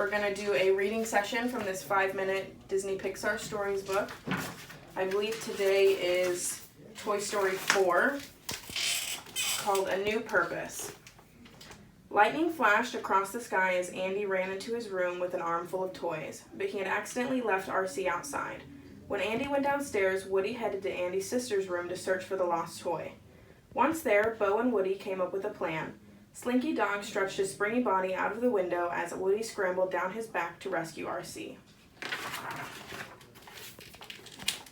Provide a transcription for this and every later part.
We're going to do a reading session from this 5-minute Disney Pixar Stories book. I believe today is Toy Story 4, called A New Purpose. Lightning flashed across the sky as Andy ran into his room with an armful of toys, but he had accidentally left RC outside. When Andy went downstairs, Woody headed to Andy's sister's room to search for the lost toy. Once there, Bo and Woody came up with a plan. Slinky Dog stretched his springy body out of the window as Woody scrambled down his back to rescue RC.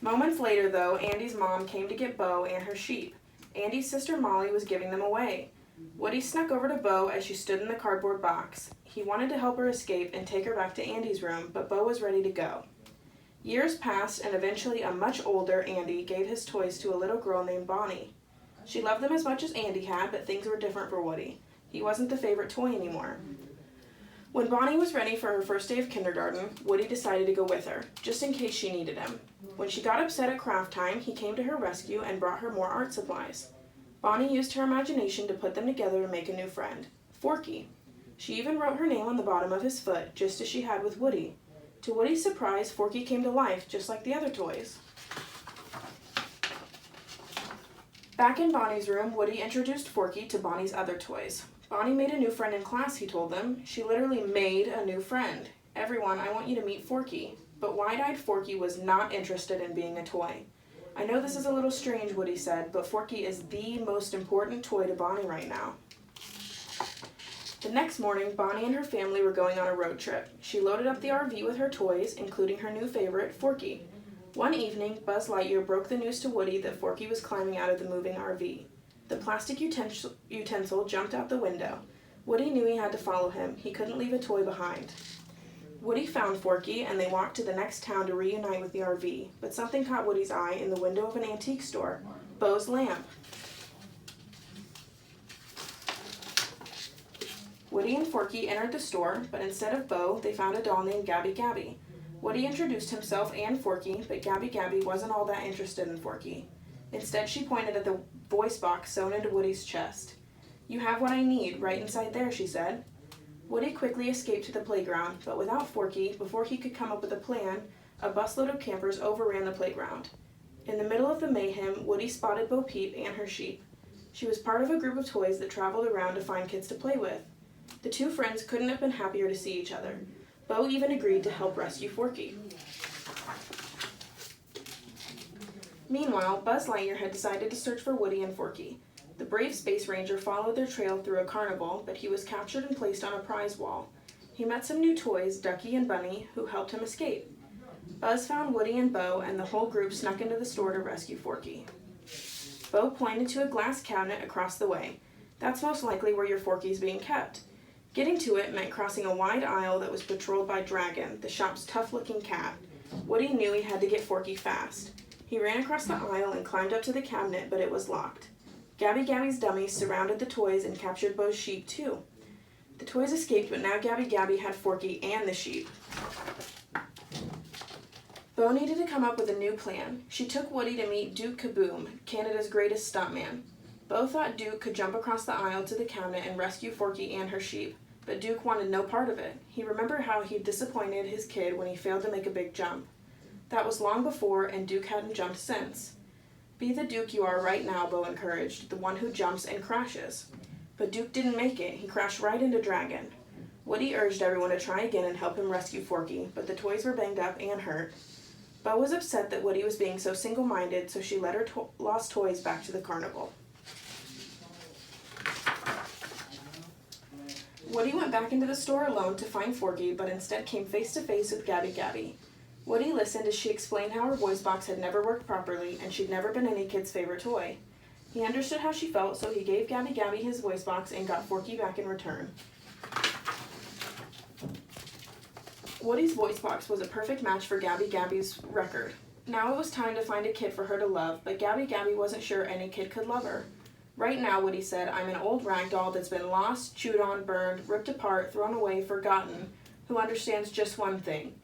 Moments later, though, Andy's mom came to get Bo and her sheep. Andy's sister Molly was giving them away. Woody snuck over to Bo as she stood in the cardboard box. He wanted to help her escape and take her back to Andy's room, but Bo was ready to go. Years passed, and eventually a much older Andy gave his toys to a little girl named Bonnie. She loved them as much as Andy had, but things were different for Woody. He wasn't the favorite toy anymore. When Bonnie was ready for her first day of kindergarten, Woody decided to go with her, just in case she needed him. When she got upset at craft time, he came to her rescue and brought her more art supplies. Bonnie used her imagination to put them together to make a new friend, Forky. She even wrote her name on the bottom of his foot, just as she had with Woody. To Woody's surprise, Forky came to life, just like the other toys. Back in Bonnie's room, Woody introduced Forky to Bonnie's other toys. Bonnie made a new friend in class, he told them. She literally made a new friend. Everyone, I want you to meet Forky. But wide-eyed Forky was not interested in being a toy. I know this is a little strange, Woody said, but Forky is the most important toy to Bonnie right now. The next morning, Bonnie and her family were going on a road trip. She loaded up the RV with her toys, including her new favorite, Forky. One evening, Buzz Lightyear broke the news to Woody that Forky was climbing out of the moving RV. The plastic utensil jumped out the window. Woody knew he had to follow him. He couldn't leave a toy behind. Woody found Forky, and they walked to the next town to reunite with the RV. But something caught Woody's eye in the window of an antique store. Bo's lamp. Woody and Forky entered the store, but instead of Bo, they found a doll named Gabby Gabby. Woody introduced himself and Forky, but Gabby Gabby wasn't all that interested in Forky. Instead, she pointed at the voice box sewn into Woody's chest. "You have what I need, right inside there," she said. Woody quickly escaped to the playground, but without Forky, before he could come up with a plan, a busload of campers overran the playground. In the middle of the mayhem, Woody spotted Bo Peep and her sheep. She was part of a group of toys that traveled around to find kids to play with. The two friends couldn't have been happier to see each other. Bo even agreed to help rescue Forky. Meanwhile, Buzz Lightyear had decided to search for Woody and Forky. The brave Space Ranger followed their trail through a carnival, but he was captured and placed on a prize wall. He met some new toys, Ducky and Bunny, who helped him escape. Buzz found Woody and Bo, and the whole group snuck into the store to rescue Forky. Bo pointed to a glass cabinet across the way. "That's most likely where your Forky's being kept." Getting to it meant crossing a wide aisle that was patrolled by Dragon, the shop's tough-looking cat. Woody knew he had to get Forky fast. He ran across the aisle and climbed up to the cabinet, but it was locked. Gabby Gabby's dummies surrounded the toys and captured Bo's sheep, too. The toys escaped, but now Gabby Gabby had Forky and the sheep. Bo needed to come up with a new plan. She took Woody to meet Duke Kaboom, Canada's greatest stuntman. Bo thought Duke could jump across the aisle to the cabinet and rescue Forky and her sheep, but Duke wanted no part of it. He remembered how he'd disappointed his kid when he failed to make a big jump. That was long before, and Duke hadn't jumped since. "Be the Duke you are right now," Bo encouraged, "the one who jumps and crashes." But Duke didn't make it. He crashed right into Dragon. Woody urged everyone to try again and help him rescue Forky, but the toys were banged up and hurt. Bo was upset that Woody was being so single-minded, so she led her lost toys back to the carnival. Woody went back into the store alone to find Forky, but instead came face-to-face with Gabby Gabby. Woody listened as she explained how her voice box had never worked properly and she'd never been any kid's favorite toy. He understood how she felt, so he gave Gabby Gabby his voice box and got Forky back in return. Woody's voice box was a perfect match for Gabby Gabby's record. Now it was time to find a kid for her to love, but Gabby Gabby wasn't sure any kid could love her. "Right now," Woody said, "I'm an old rag doll that's been lost, chewed on, burned, ripped apart, thrown away, forgotten, who understands just one thing.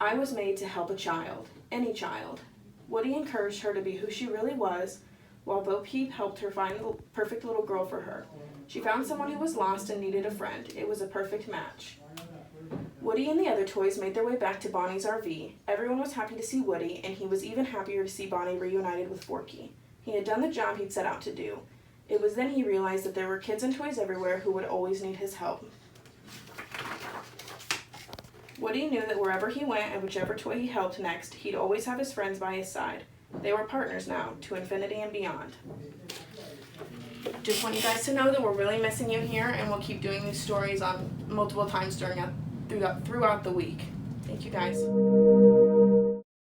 I was made to help a child, any child." Woody encouraged her to be who she really was, while Bo Peep helped her find the perfect little girl for her. She found someone who was lost and needed a friend. It was a perfect match. Woody and the other toys made their way back to Bonnie's RV. Everyone was happy to see Woody, and he was even happier to see Bonnie reunited with Forky. He had done the job he'd set out to do. It was then he realized that there were kids and toys everywhere who would always need his help. Woody knew that wherever he went and whichever toy he helped next, he'd always have his friends by his side. They were partners now, to infinity and beyond. Just want you guys to know that we're really missing you here, and we'll keep doing these stories on multiple times throughout the week. Thank you guys.